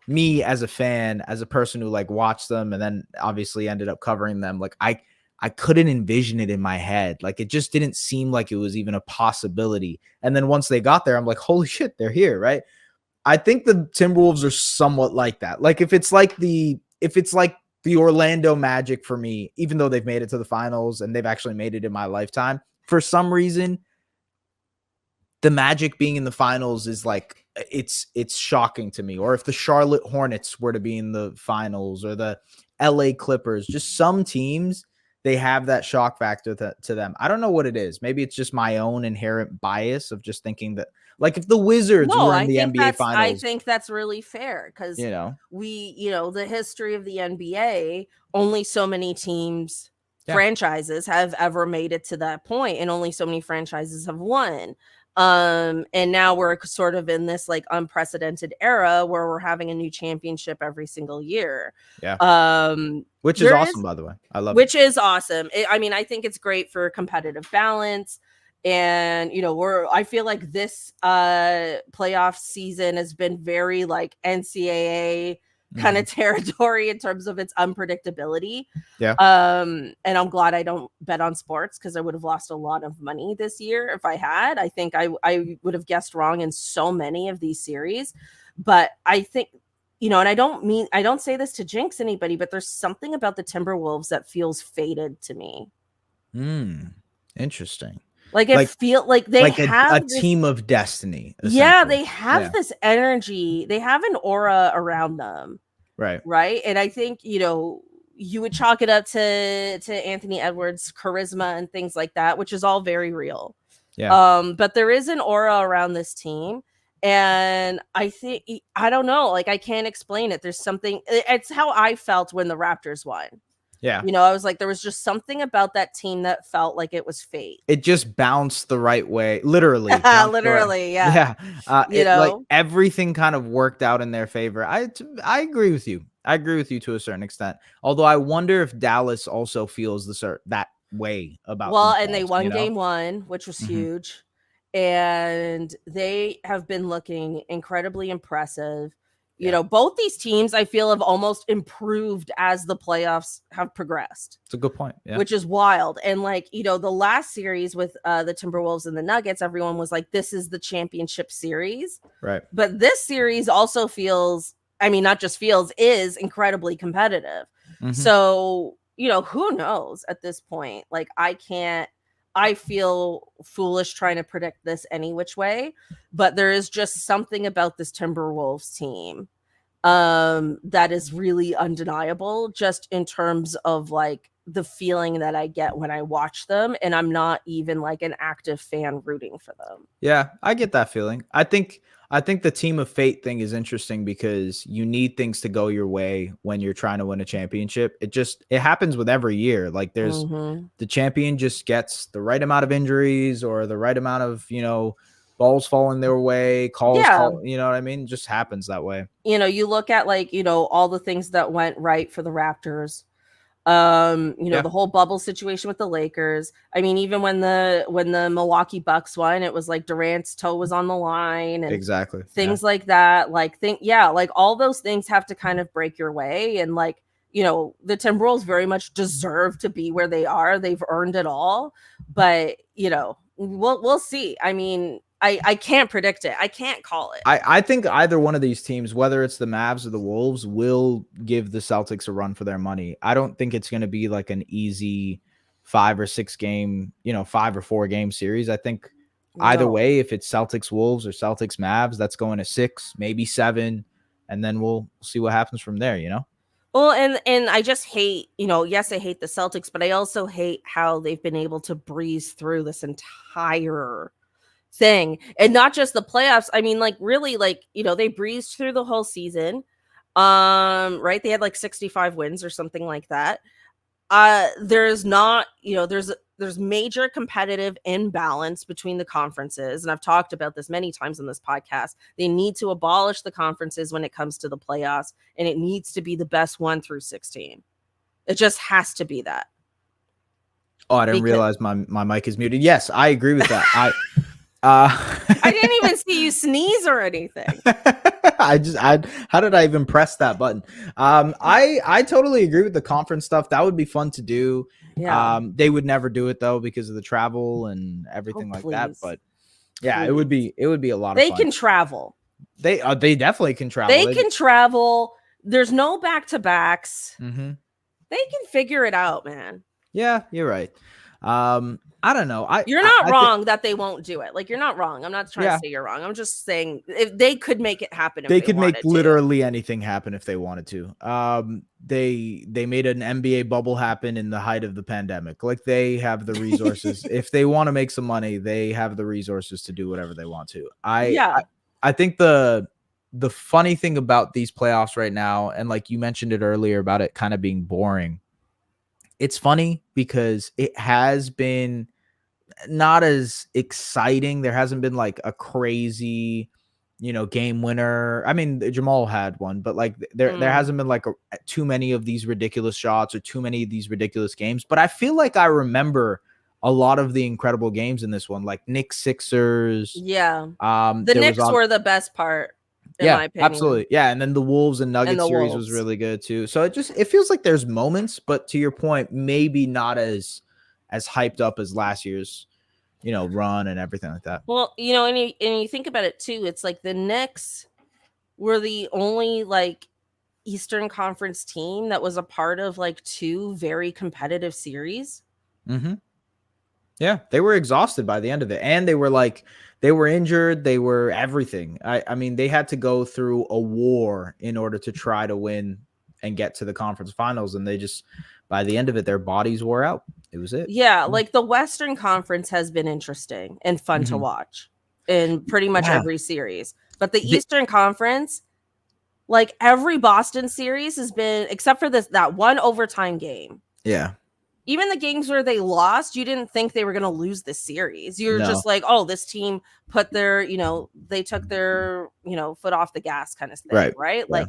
Me as a fan, as a person who like watched them and then obviously ended up covering them, like I couldn't envision it in my head. Like it just didn't seem like it was even a possibility. And then once they got there, I'm like, holy shit, they're here, right? I think the Timberwolves are somewhat like that. Like if it's like the Orlando Magic for me, even though they've made it to the finals and they've actually made it in my lifetime, for some reason, the Magic being in the finals is like it's shocking to me. Or if the Charlotte Hornets were to be in the finals, or the LA Clippers, just some teams, they have that shock factor to them. I don't know what it is. Maybe it's just my own inherent bias of just thinking that, like, if the Wizards No, were in I the think NBA that's finals, really fair because you know, the history of the NBA, only so many teams, Yeah. franchises have ever made it to that point, and only so many franchises have won. And now we're sort of in this like unprecedented era where we're having a new championship every single year. Yeah. Which is awesome, by the way. I love it. Which is awesome. I mean, I think it's great for competitive balance. And I feel like this playoff season has been very like NCAA kind of territory in terms of its unpredictability. Yeah. And I'm glad I don't bet on sports because I would have lost a lot of money this year if I had. I think I would have guessed wrong in so many of these series. But I think, and I don't say this to jinx anybody, but there's something about the Timberwolves that feels fated to me. Interesting. Like it feel like they have a team of destiny. Yeah, they have this energy. They have an aura around them. Right. And I think, you would chalk it up to Anthony Edwards' charisma and things like that, which is all very real. Yeah. But there is an aura around this team. And I think, I don't know, like I can't explain it. There's something, it's how I felt when the Raptors won. Yeah. I was like, there was just something about that team that felt like it was fate. It just bounced the right way. Literally. Literally. Yeah. Yeah. Like everything kind of worked out in their favor. I agree with you. I agree with you to a certain extent. Although I wonder if Dallas also feels that way about themselves, and they won game 1, which was huge. And they have been looking incredibly impressive. Both these teams, I feel, have almost improved as the playoffs have progressed. It's a good point. Yeah. Which is wild. And the last series with the Timberwolves and the Nuggets, everyone was like, this is the championship series. Right. But this series also feels, not just feels, is incredibly competitive. So, who knows at this point? Like, I feel foolish trying to predict this any which way, but there is just something about this Timberwolves team that is really undeniable, just in terms of like the feeling that I get when I watch them, and I'm not even like an active fan rooting for them. Yeah, I get that feeling. I think the team of fate thing is interesting because you need things to go your way when you're trying to win a championship. It happens with every year. Like there's the champion just gets the right amount of injuries or the right amount of, balls falling their way, calls, you know what I mean? It just happens that way. You look at like, all the things that went right for the Raptors. The whole bubble situation with the Lakers. I mean, even when the Milwaukee Bucks won, it was like Durant's toe was on the line and exactly things like that. Like like all those things have to kind of break your way. And like, the Timberwolves very much deserve to be where they are. They've earned it all. But, we'll see. I mean, I can't predict it. I can't call it. I think either one of these teams, whether it's the Mavs or the Wolves, will give the Celtics a run for their money. I don't think it's going to be like an easy 5 or 6 game, 5 or 4 game series. I think either way, if it's Celtics Wolves or Celtics Mavs, that's going to 6, maybe 7, and then we'll see what happens from there, Well, and I just hate, yes, I hate the Celtics, but I also hate how they've been able to breeze through this entire thing, and not just the playoffs. I mean, like really, like, they breezed through the whole season. Right? They had like 65 wins or something like that. There's not, there's major competitive imbalance between the conferences, and I've talked about this many times on this podcast. They need to abolish the conferences when it comes to the playoffs, and it needs to be the best 1 through 16. It just has to be that. Oh, I didn't realize my mic is muted. Yes, I agree with that. I didn't even see you sneeze or anything. How did I even press that button? I totally agree with the conference stuff. That would be fun to do. Yeah. They would never do it though because of the travel and everything like that. But yeah, it would be a lot of fun. They can travel. They definitely can travel. They can travel. There's no back-to-backs. Mm-hmm. They can figure it out, man. Yeah, you're right. I don't know. You're not wrong that they won't do it. Like, you're not wrong. I'm not trying to say you're wrong. I'm just saying if they could make it happen. If they could make to. literally anything happen if they wanted to. They made an NBA bubble happen in the height of the pandemic. Like, they have the resources. If they want to make some money, they have the resources to do whatever they want to. I think the funny thing about these playoffs right now, and like you mentioned it earlier about it kind of being boring, it's funny because it has been not as exciting. There hasn't been like a crazy, game winner. I mean, Jamal had one, but like there hasn't been like too many of these ridiculous shots or too many of these ridiculous games. But I feel like I remember a lot of the incredible games in this one, like Knicks Sixers. Yeah. The Knicks were the best part. In my opinion. Absolutely. Yeah. And then the Wolves and Nuggets series was really good too. So it feels like there's moments, but to your point, maybe not as hyped up as last year's, run and everything like that. Well, and you think about it too, it's like the Knicks were the only like Eastern Conference team that was a part of like 2 very competitive series. Mm-hmm. Yeah, they were exhausted by the end of it. And they were injured. They were everything. I mean, they had to go through a war in order to try to win and get to the conference finals. And they just, by the end of it, their bodies wore out. It was it. Yeah, like the Western Conference has been interesting and fun to watch in pretty much every series. But the Eastern Conference, like every Boston series has been, except for that one overtime game. Yeah. Even the games where they lost, you didn't think they were going to lose this series. You're just like, oh, this team put their, they took their, foot off the gas kind of thing, right? Yeah. Like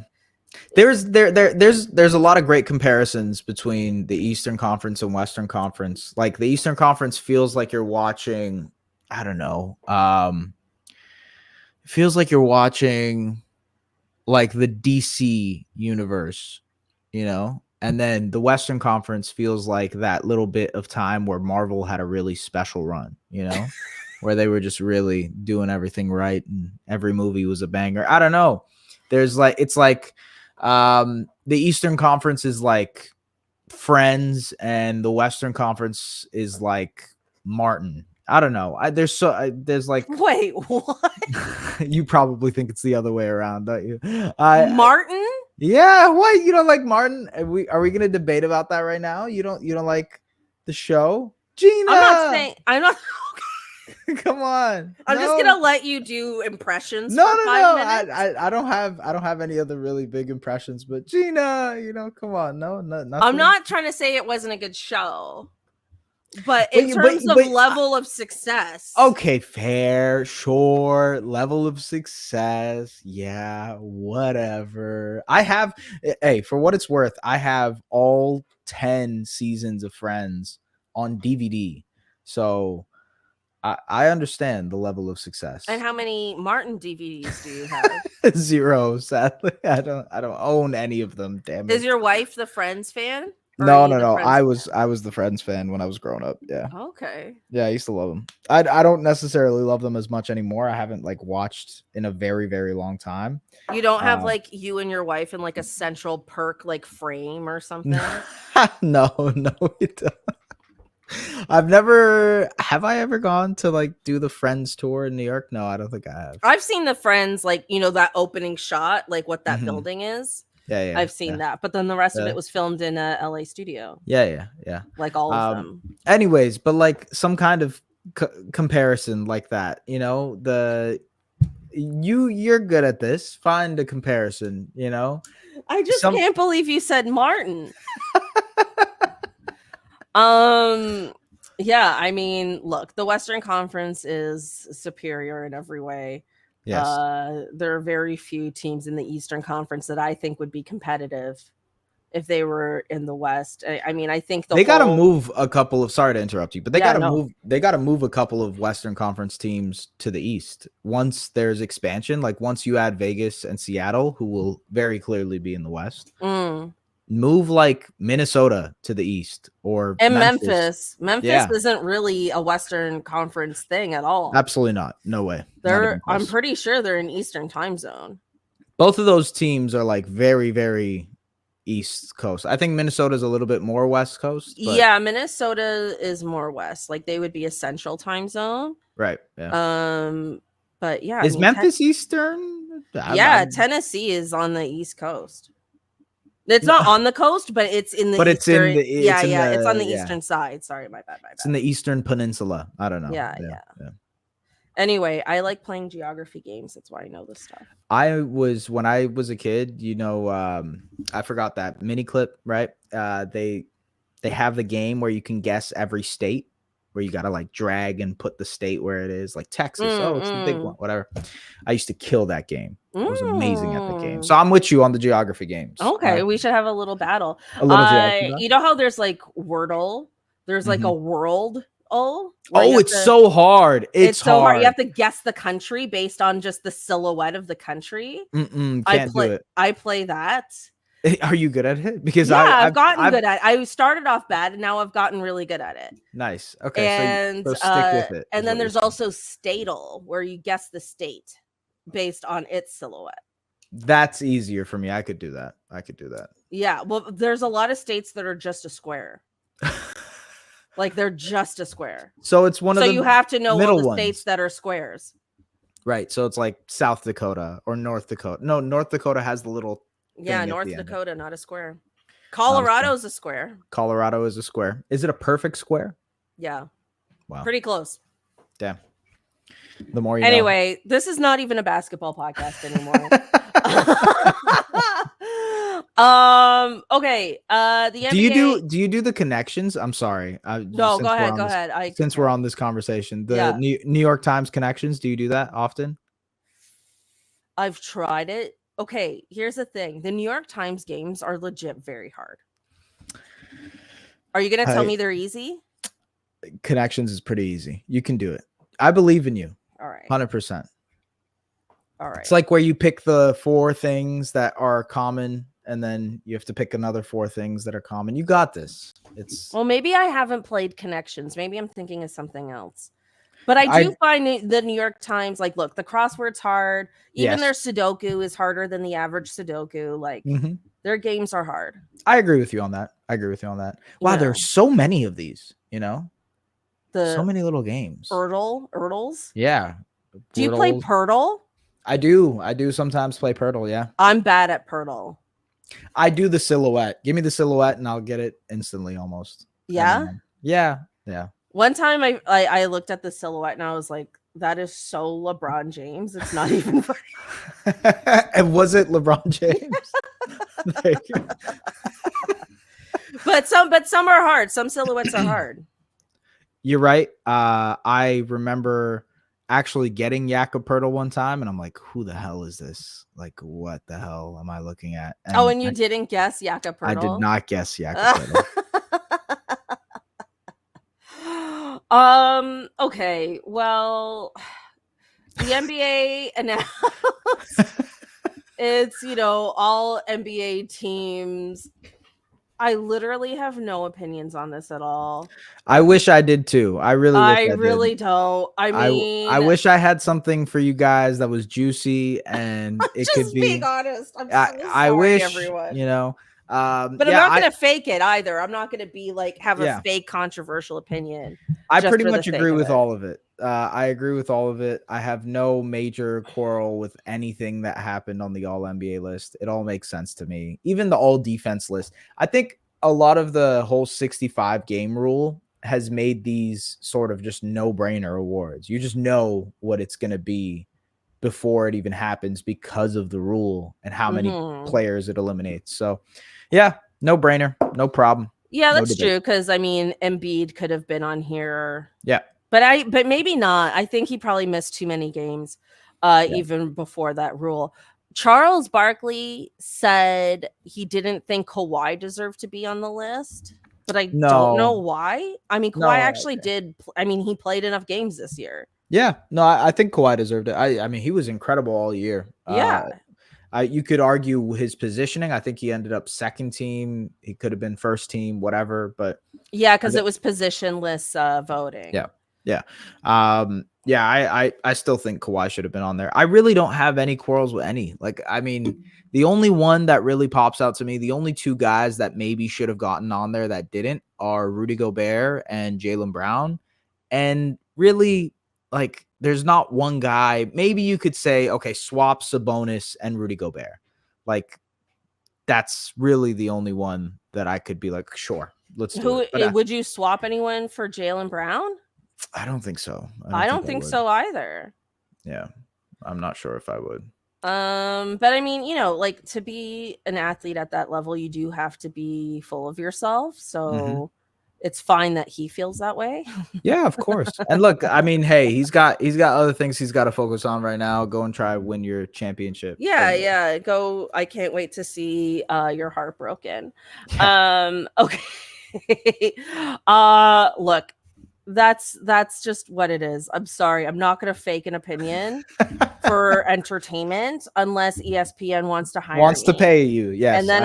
there's a lot of great comparisons between the Eastern Conference and Western Conference. Like the Eastern Conference feels like you're watching, I don't know, it feels like you're watching like the DC universe, and then the Western Conference feels like that little bit of time where Marvel had a really special run, where they were just really doing everything right and every movie was a banger. I don't know. There's like, it's like the Eastern Conference is like Friends and the Western Conference is like Martin. I don't know. There's like, wait, what? You probably think it's the other way around, don't you? Martin? Yeah, what? You don't like Martin? Are we gonna debate about that right now? You don't like the show? Gina, I'm not come on. I'm just gonna let you do impressions. No. Minutes. I don't have any other really big impressions, but Gina, come on. No, nothing. I'm not trying to say it wasn't a good show. But in terms of level of success. Okay, fair, sure. Level of success. Yeah, whatever. For what it's worth, I have all 10 seasons of Friends on DVD. So I understand the level of success. And how many Martin DVDs do you have? 0, sadly. I don't own any of them, damn it. Is your wife the Friends fan? No. I was the Friends fan when I was growing up. Yeah. Okay. Yeah, I used to love them. I don't necessarily love them as much anymore. I haven't like watched in a very, very long time. You don't have like you and your wife in like a central perk like frame or something? No, we don't. Have I ever gone to like do the Friends tour in New York? No, I don't think I have. I've seen the Friends, like, that opening shot, like what that building is. Yeah. I've seen that, but then the rest of it was filmed in a LA studio. Yeah. Like all of them. Anyways, but like some kind of comparison like that, you're good at this. Find a comparison, I just can't believe you said Martin. Yeah, I mean, look, the Western Conference is superior in every way. Yes. There are very few teams in the Eastern Conference that I think would be competitive if they were in the West. I mean, I think they got to move a couple of, sorry to interrupt you, but they got to move a couple of Western Conference teams to the East. Once there's expansion, like once you add Vegas and Seattle, who will very clearly be in the West. Move like Minnesota to the east or And Memphis. Memphis isn't really a Western Conference thing at all. Absolutely not. No way. I'm pretty sure they're in Eastern time zone. Both of those teams are like very, very East Coast. I think Minnesota's a little bit more West Coast. But... yeah, Minnesota is more West. Like they would be a Central time zone. Right. Yeah. But yeah, is Memphis Eastern? Yeah, Tennessee is on the East Coast. It's not on the coast, but it's in the. But Eastern, it's in the. It's on the eastern side. Sorry, my bad. It's in the Eastern Peninsula. I don't know. Yeah. Anyway, I like playing geography games. That's why I know this stuff. When I was a kid, I forgot that mini clip, right? They have the game where you can guess every state, where you got to like drag and put the state where it is, like Texas. Oh, it's the big one, whatever. I used to kill that game. I was amazing at the game. So I'm with you on the geography games. Okay, we should have a little battle. You know how there's like Wordle? There's like a world. It's so hard. It's so hard. You have to guess the country based on just the silhouette of the country. Can't do it. I play that. Are you good at it? Because I've gotten good at it. I started off bad and now I've gotten really good at it. Nice. Okay. And so stick with it. And then there's also statal, where you guess the state based on its silhouette. That's easier for me. I could do that. Yeah. Well, there's a lot of states that are just a square. Like they're just a square. So it's one of the So you have to know all the ones. States that are squares. Right. So it's like South Dakota or North Dakota. No, North Dakota has the little. Yeah, North Dakota, not a square. Colorado's a square. Colorado is a square. Is it a perfect square? Yeah. Wow. Pretty close. Damn. The more you know. This is not even a basketball podcast anymore. Okay. The NBA... Do you do the connections? I'm sorry. No, go ahead. Since we're on this conversation, the New York Times connections, do you do that often? I've tried it. Okay, here's the thing. The New York Times games are legit very hard. Are you going to tell me they're easy? Connections is pretty easy. You can do it. I believe in you. All right. 100%. All right. It's like where you pick the 4 things that are common, and then you have to pick another 4 things that are common. You got this. Well, maybe I haven't played connections. Maybe I'm thinking of something else. But I do find the New York Times, like, look, the crossword's hard. Even their Sudoku is harder than the average Sudoku. Like, their games are hard. I agree with you on that. Wow, there's so many of these, so many little games. Ertles? Yeah. Do you play Purtle? I do sometimes play Purtle, yeah. I'm bad at Purtle. I do the silhouette. Give me the silhouette and I'll get it instantly almost. Yeah? Yeah. One time I looked at the silhouette and I was like, that is so LeBron James. It's not even funny. And was it LeBron James? But some are hard. Some silhouettes are hard. You're right. I remember actually getting Jakob Poeltl one time, and I'm like, who the hell is this? Like, what the hell am I looking at? And you didn't guess Jakob Poeltl? I did not guess Jakob Poeltl. Okay, well, the NBA announced it's, all NBA teams. I literally have no opinions on this at all. I wish I did too. I really don't. I wish I had something for you guys that was juicy and it could be. Just being honest. I'm so sorry, I wish, everyone. But I'm not going to fake it either. I'm not going to be like have a fake controversial opinion. I pretty much agree with all of it. I agree with all of it. I have no major quarrel with anything that happened on the All NBA list. It all makes sense to me. Even the All Defense list. I think a lot of the whole 65 game rule has made these sort of just no-brainer awards. You just know what it's going to be before it even happens because of the rule and how many players it eliminates. So, yeah, no brainer, no problem. Yeah, that's true. Because Embiid could have been on here. Yeah, but maybe not. I think he probably missed too many games, even before that rule. Charles Barkley said he didn't think Kawhi deserved to be on the list, but I don't know why. Kawhi actually did. He played enough games this year. Yeah, no, I think Kawhi deserved it. He was incredible all year. Yeah. You could argue his positioning. I think he ended up second team. He could have been first team, whatever. But yeah, because it was positionless voting. Yeah. I still think Kawhi should have been on there. I really don't have any quarrels with any. Like, I mean, the only one that really pops out to me, the only two guys that maybe should have gotten on there that didn't are Rudy Gobert and Jaylen Brown. And really, like, there's not one guy. Maybe you could say, okay, swap Sabonis and Rudy Gobert. Like, that's really the only one that I could be like, sure, let's do it. But would you swap anyone for Jaylen Brown? I don't think so. I don't think so either. Yeah, I'm not sure if I would. But I mean, you know, like, to be an athlete at that level, you do have to be full of yourself. So it's fine that he feels that way. Yeah, of course. And look, I mean, hey, he's got other things he's got to focus on right now. Go and try win your championship. Yeah. Go. I can't wait to see your heart broken. Okay. Look, that's just what it is. I'm sorry. I'm not going to fake an opinion for entertainment unless ESPN wants to hire me. To pay you. Yes. And then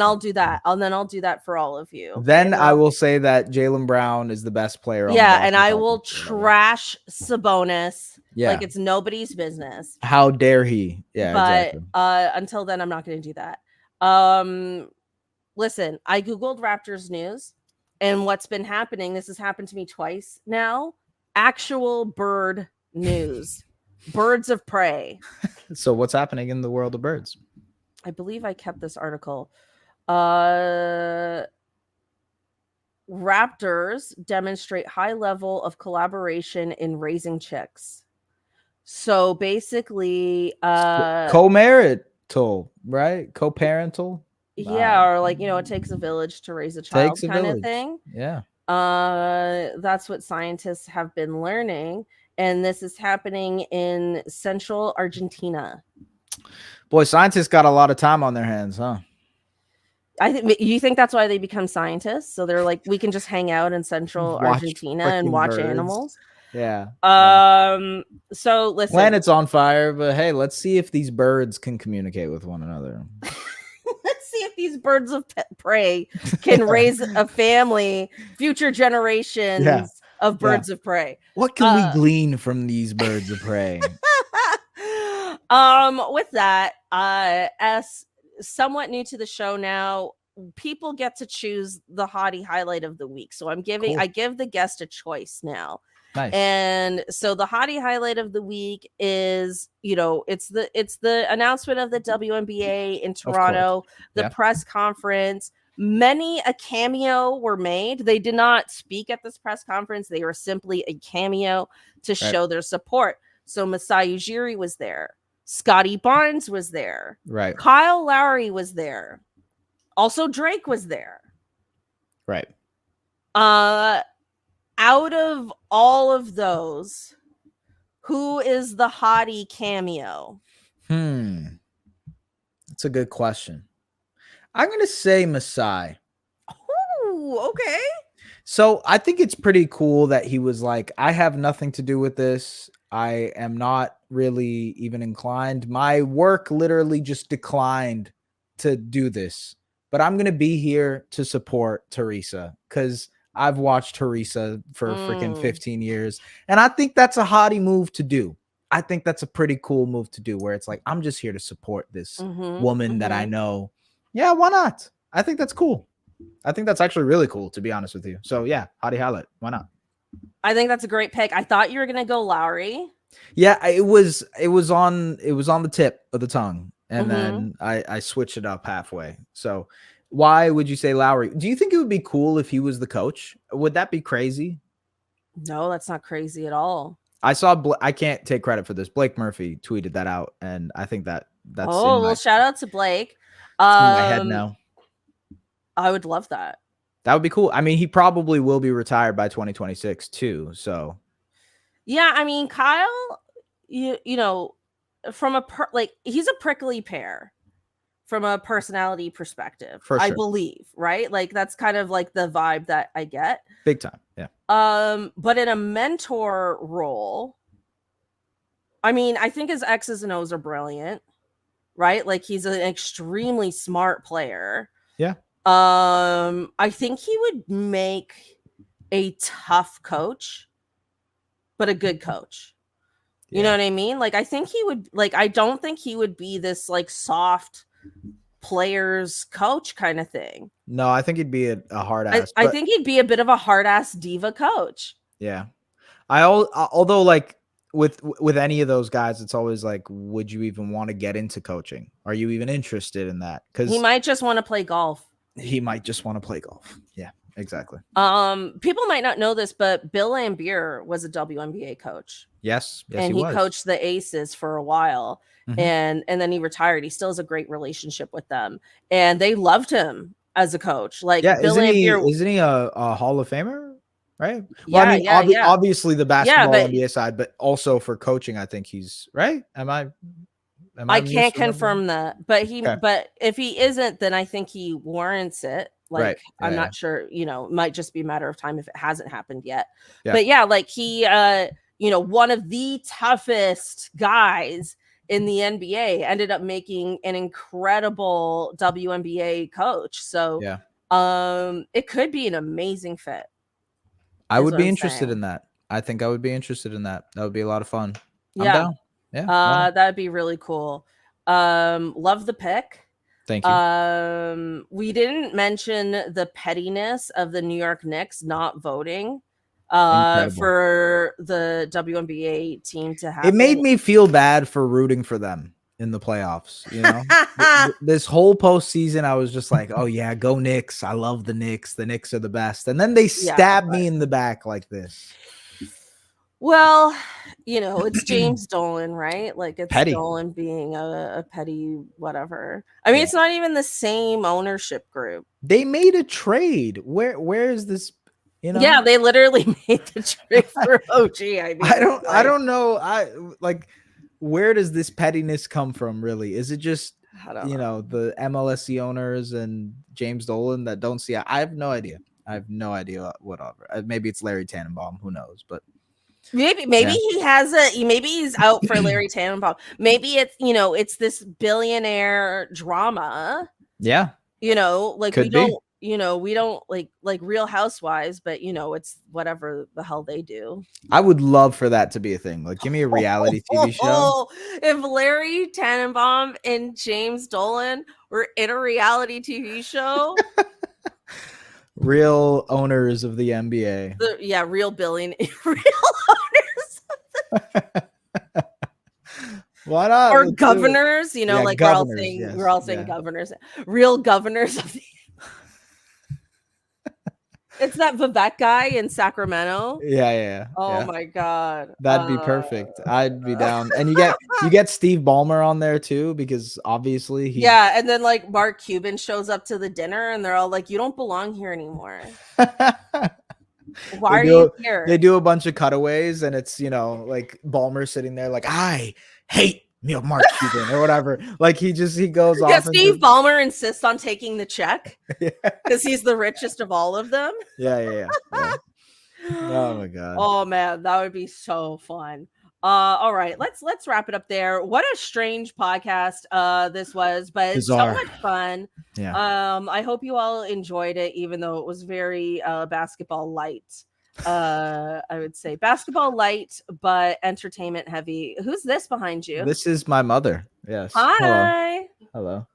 I'll do that. I'll do that for all of you. Then I will say that Jaylen Brown is the best player. Yeah, and I will trash Sabonis like it's nobody's business. How dare he? Yeah. But until then, I'm not going to do that. Listen, I Googled Raptors news. And what's been happening, this has happened to me twice now, actual bird news. Birds of prey. So what's happening in the world of birds? I believe I kept this article. Raptors demonstrate high level of collaboration in raising chicks. So basically co-marital, right? Co-parental. Yeah, or like, you know, it takes a village to raise a child kind of thing. Yeah. That's what scientists have been learning. And this is happening in central Argentina. Boy, scientists got a lot of time on their hands, huh? You think that's why they become scientists? So they're like, we can just hang out in central Argentina and watch birds. Animals. Yeah. So listen, planet's on fire, but hey, let's see if these birds can communicate with one another. Let's see if these birds of prey can raise a family, future generations of birds of prey. What can we glean from these birds of prey? With that, as somewhat new to the show now, people get to choose the Hottie Highlight of the week. So I give the guest a choice now. Nice. And so the Hottie Highlight of the week is, you know, it's the announcement of the WNBA in Toronto, the press conference. Many a cameo were made. They did not speak at this press conference. They were simply a cameo to show their support. So Masai Ujiri was there. Scotty Barnes was there. Right. Kyle Lowry was there. Also Drake was there. Right. Out of all of those, who is the Hottie cameo? That's a good question. I'm going to say Masai. Oh, okay. So I think it's pretty cool that he was like, I have nothing to do with this. I am not really even inclined. My work literally just declined to do this. But I'm going to be here to support Teresa because I've watched Teresa for freaking 15 years. And I think that's a Hottie move to do. I think that's a pretty cool move to do where it's like, I'm just here to support this woman that I know. Yeah, why not? I think that's cool. I think that's actually really cool, to be honest with you. So yeah, Hottie Highlight. Why not? I think that's a great pick. I thought you were going to go Lowry. Yeah, it was on the tip of the tongue. And then I switched it up halfway. So why would you say Lowry? Do you think it would be cool if he was the coach? Would that be crazy? No, that's not crazy at all. I saw. I can't take credit for this. Blake Murphy tweeted that out, and I think that's. Oh, well, shout out to Blake. In my head now. I would love that. That would be cool. I mean, he probably will be retired by 2026 too. So. Yeah, I mean, Kyle, you know, from he's a prickly pear. From a personality perspective, for sure. I believe, right? Like that's kind of like the vibe that I get. Big time, yeah. But in a mentor role, I mean, I think his X's and O's are brilliant, right? Like he's an extremely smart player. Yeah. I think he would make a tough coach, but a good coach. You know what I mean? Like I think he would like I don't think he would be this like soft players coach kind of thing. No, I think he'd be a hard ass. I think he'd be a bit of a hard ass diva coach. Yeah. Although like with any of those guys, it's always like, would you even want to get into coaching? Are you even interested in that? Because he might just want to play golf. He might just want to play golf. Yeah, exactly. People might not know this, but Bill Laimbeer was a WNBA coach. Yes, and he coached the Aces for a while, and then he retired. He still has a great relationship with them, and they loved him as a coach. Like, yeah, Bill Laimbeer, isn't he a Hall of Famer? Right. Well, I mean, obviously the basketball NBA side, but also for coaching, I think he's right. I can't confirm that, but but if he isn't, then I think he warrants it. Like, right. I'm not sure, you know, it might just be a matter of time if it hasn't happened yet. Yeah. But yeah, like he, you know, one of the toughest guys in the NBA ended up making an incredible WNBA coach. So, it could be an amazing fit. I would be interested in that. I think I would be interested in that. That would be a lot of fun. Yeah. I'm down. Yeah. That'd be really cool. Love the pick. Thank you. We didn't mention the pettiness of the New York Knicks not voting for the WNBA team to happen. It made me feel bad for rooting for them in the playoffs. You know, this whole postseason, I was just like, oh yeah, go Knicks. I love the Knicks. The Knicks are the best. And then they stabbed me in the back like this. Well, you know, it's James Dolan, right? Like it's petty. Dolan being a petty whatever. I mean, it's not even the same ownership group. They made a trade. Where is this? You know? Yeah, they literally made the trade for OG. I mean, I don't know. Where does this pettiness come from? Really, is it just the MLSE owners and James Dolan that don't see? I have no idea. I have no idea whatever. Maybe it's Larry Tannenbaum. Who knows? But. Maybe he has maybe he's out for Larry Tannenbaum. Maybe it's, you know, it's this billionaire drama. Yeah. You know, like we don't like Real Housewives, but you know, it's whatever the hell they do. I would love for that to be a thing. Like, give me a reality TV show. If Larry Tannenbaum and James Dolan were in a reality TV show. Real owners of the NBA. Real owners. Why not? Or governors, you know, like governors, we're all saying governors. Real governors of the It's that Vivek guy in Sacramento. Yeah. Oh my God. That'd be perfect. I'd be down. And you get Steve Ballmer on there too, because obviously he. Yeah, and then like Mark Cuban shows up to the dinner and they're all like, you don't belong here anymore. Why are you here? They do a bunch of cutaways and it's, you know, like Ballmer sitting there like, I hate Mark Cuban or whatever. Like he goes off. Yeah, Steve Ballmer insists on taking the check because he's the richest of all of them. Yeah. Oh my God. Oh man, that would be so fun. All right, let's wrap it up there. What a strange podcast this was, but it's so much fun. Yeah. I hope you all enjoyed it, even though it was very basketball light. I would say basketball light, but entertainment heavy. Who's this behind you? This is my mother. Yes. Hi. Hello.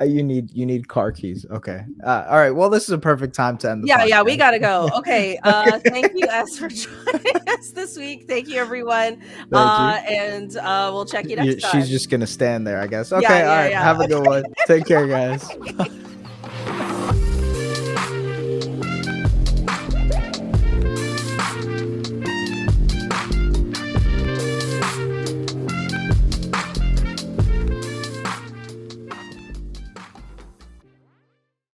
You need car keys. Okay. All right. Well, this is a perfect time to end the podcast. Yeah, we gotta go. Okay. Thank you, S, for joining us this week. Thank you, everyone. And we'll check you next time. She's just gonna stand there, I guess. Okay. All right. Have a good one. Take care, guys.